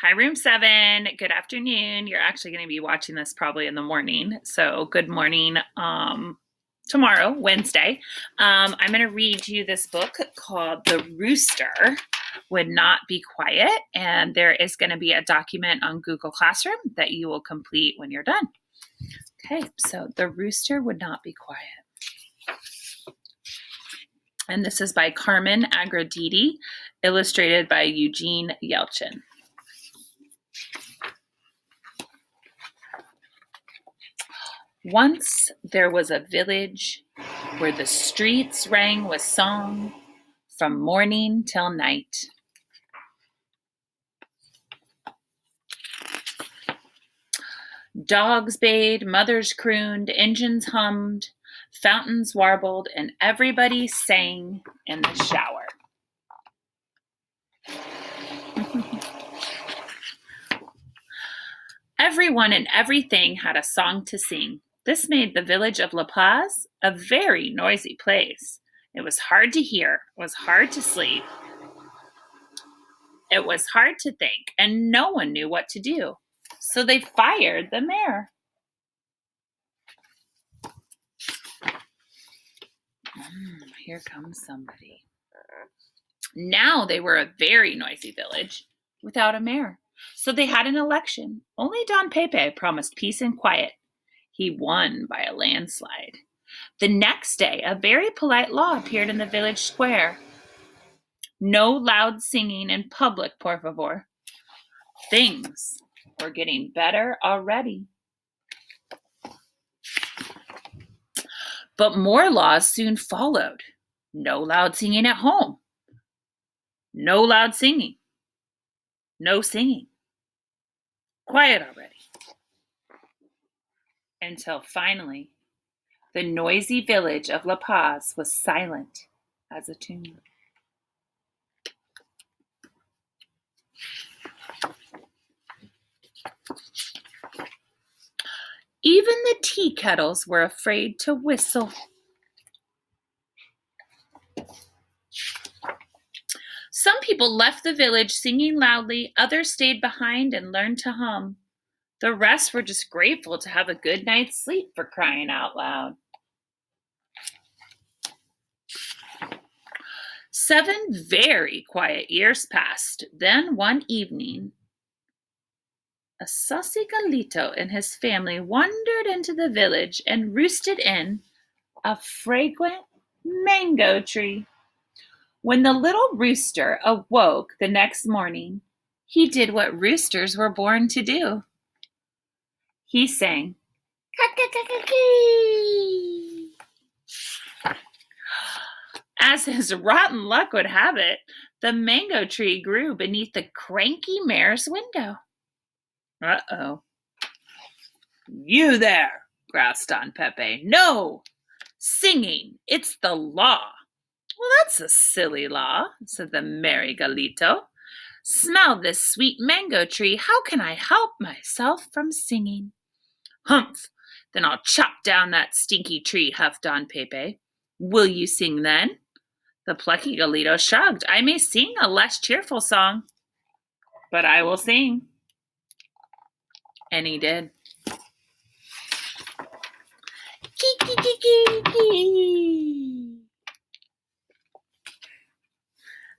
Hi, Room 7. Good afternoon. You're actually going to be watching this probably in the morning. So good morning tomorrow, Wednesday. I'm going to read you this book called The Rooster Would Not Be Quiet. And there is going to be a document on Google Classroom that you will complete when you're done. Okay, so The Rooster Would Not Be Quiet. And this is by Carmen Agroditi, illustrated by Eugene Yelchin. Once there was a village where the streets rang with song from morning till night. Dogs bayed, mothers crooned, engines hummed, fountains warbled, and everybody sang in the shower. Everyone and everything had a song to sing. This made the village of La Paz a very noisy place. It was hard to hear, it was hard to sleep, it was hard to think, and no one knew what to do. So they fired the mayor. Here comes somebody. Now they were a very noisy village without a mayor. So they had an election. Only Don Pepe promised peace and quiet. He won by a landslide. The next day, a very polite law appeared in the village square. No loud singing in public, por favor. Things were getting better already. But more laws soon followed. No loud singing at home. No loud singing. No singing. Quiet already. Until finally, the noisy village of La Paz was silent as a tomb. Even the tea kettles were afraid to whistle. Some people left the village singing loudly, others stayed behind and learned to hum. The rest were just grateful to have a good night's sleep, for crying out loud. 7 very quiet years passed. Then one evening, a saucy galito and his family wandered into the village and roosted in a fragrant mango tree. When the little rooster awoke the next morning, he did what roosters were born to do. He sang, "Ka-ka-ka-ka-kee." As his rotten luck would have it, the mango tree grew beneath the cranky mayor's window. Uh-oh. "You there," groused Don Pepe. "No singing, it's the law." "Well, that's a silly law," said the merry Galito. "Smell this sweet mango tree. How can I help myself from singing?" "Humph, then I'll chop down that stinky tree," huffed Don Pepe. "Will you sing then?" The plucky Galito shrugged. "I may sing a less cheerful song, but I will sing." And he did. Kiki-kiki-kiki.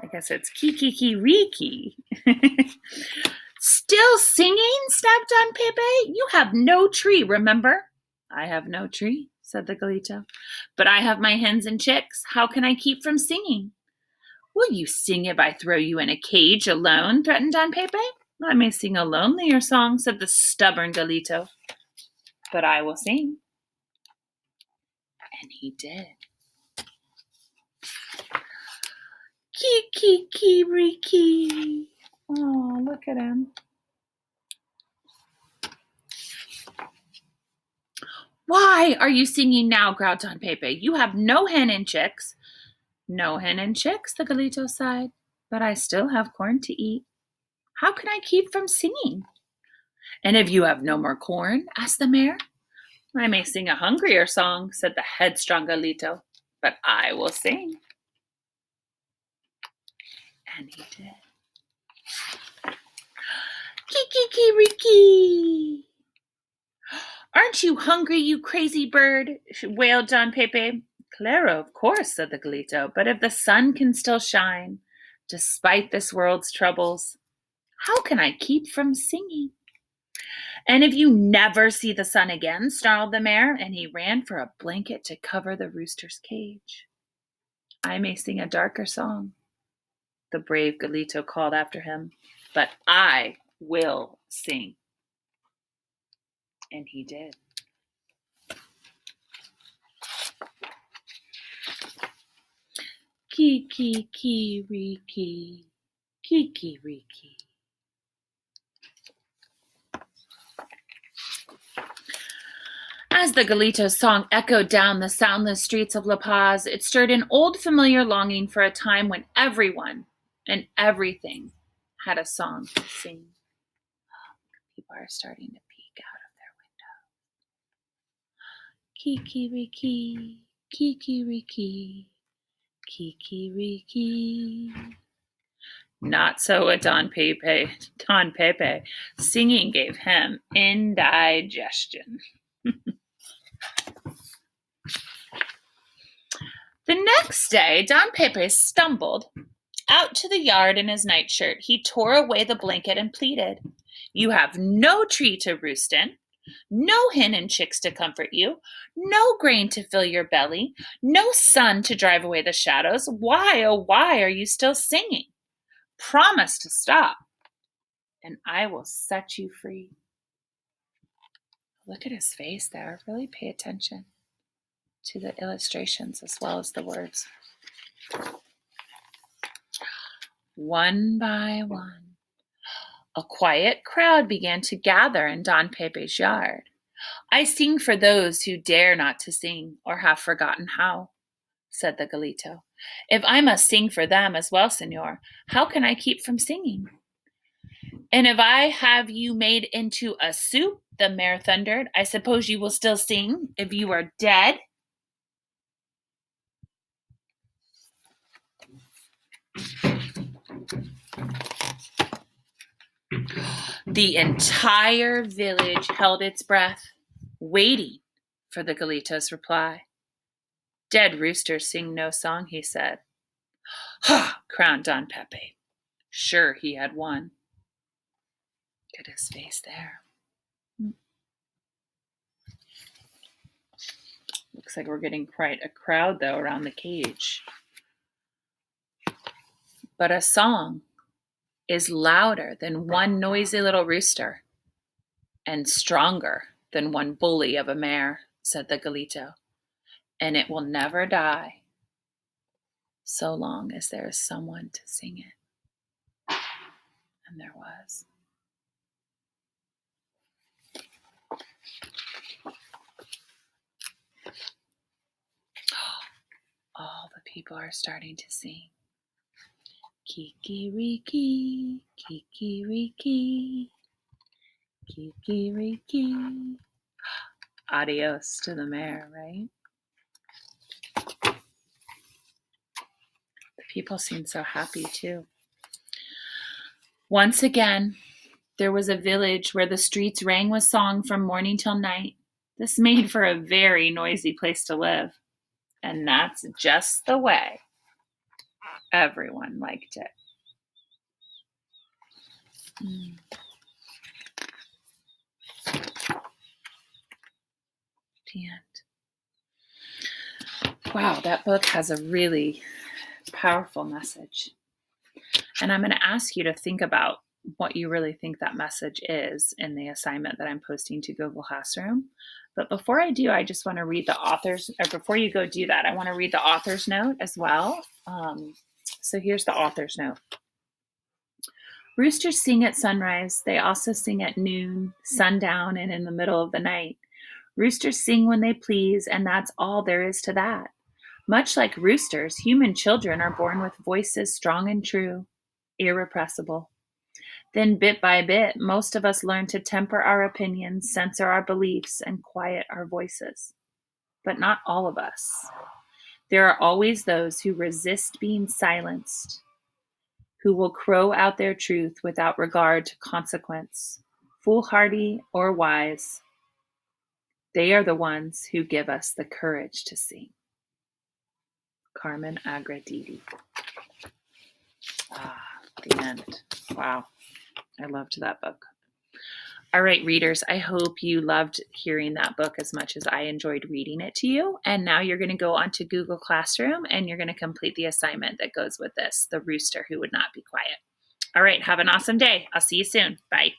I guess it's kiki-kiki-riki. "Still singing?" snapped Don Pepe. "You have no tree, remember?" "I have no tree," said the Galito. "But I have my hens and chicks. How can I keep from singing?" "Will you sing if I throw you in a cage alone?" threatened Don Pepe. "I may sing a lonelier song," said the stubborn Galito. "But I will sing." And he did. Kiki-kiki-riki. Oh, look at him. "Why are you singing now?" growled Don Pepe. "You have no hen and chicks." "No hen and chicks," the Galito sighed, "but I still have corn to eat. How can I keep from singing?" "And if you have no more corn?" asked the mayor. "I may sing a hungrier song," said the headstrong Galito, "but I will sing." And he did. Kikiriki! Aren't you hungry, you crazy bird? Wailed Don Pepe. Claro, of course, said the Galito, but if the sun can still shine, despite this world's troubles, how can I keep from singing? And if you never see the sun again, snarled the mayor, and he ran for a blanket to cover the rooster's cage. I may sing a darker song, the brave Galito called after him, but I will sing. And he did. Kikiriki, kikiriki. As the Galito's song echoed down the soundless streets of La Paz, it stirred an old familiar longing for a time when everyone and everything had a song to sing. People are starting to peek out of their window. Kikiriki, kikiriki, kikiriki. Not so with Don Pepe. Don Pepe. Singing gave him indigestion. The next day, Don Pepe stumbled out to the yard in his nightshirt. He tore away the blanket and pleaded, "You have no tree to roost in, no hen and chicks to comfort you, no grain to fill your belly, no sun to drive away the shadows. Why, oh why are you still singing? Promise to stop, and I will set you free." Look at his face there. Really pay attention to the illustrations as well as the words. One by one, a quiet crowd began to gather in Don Pepe's yard. "I sing for those who dare not to sing or have forgotten how," said the Galito. "If I must sing for them as well, senor, how can I keep from singing?" "And if I have you made into a soup," the mayor thundered, "I suppose you will still sing if you are dead?" The entire village held its breath, waiting for the Galito's reply. "Dead roosters sing no song," he said. "Ha!" crowned Don Pepe. Sure, he had won. Look at his face there. Looks like we're getting quite a crowd, though, around the cage. But a song is louder than one noisy little rooster and stronger than one bully of a mare, said the Galito, and it will never die so long as there is someone to sing it. And there was. All the people are starting to sing. Kikiriki, kikiriki, kikiriki. Adios to the mayor, right? The people seem so happy too. Once again, there was a village where the streets rang with song from morning till night. This made for a very noisy place to live. And that's just the way everyone liked it. The end. Wow, that book has a really powerful message. And I'm going to ask you to think about what you really think that message is in the assignment that I'm posting to Google Classroom. But before I do, I just want to read the author's, or before you go do that, I want to read the author's note as well. So here's the author's note. Roosters sing at sunrise. They also sing at noon, sundown, and in the middle of the night. Roosters sing when they please, and that's all there is to that. Much like roosters, human children are born with voices strong and true, irrepressible. Then bit by bit, most of us learn to temper our opinions, censor our beliefs, and quiet our voices. But not all of us. There are always those who resist being silenced, who will crow out their truth without regard to consequence, foolhardy or wise. They are the ones who give us the courage to sing. Carmen Agradidi. The end. Wow. I loved that book. All right, readers, I hope you loved hearing that book as much as I enjoyed reading it to you. And now you're going to go onto Google Classroom and you're going to complete the assignment that goes with this, the rooster who would not be quiet. All right, have an awesome day. I'll see you soon. Bye.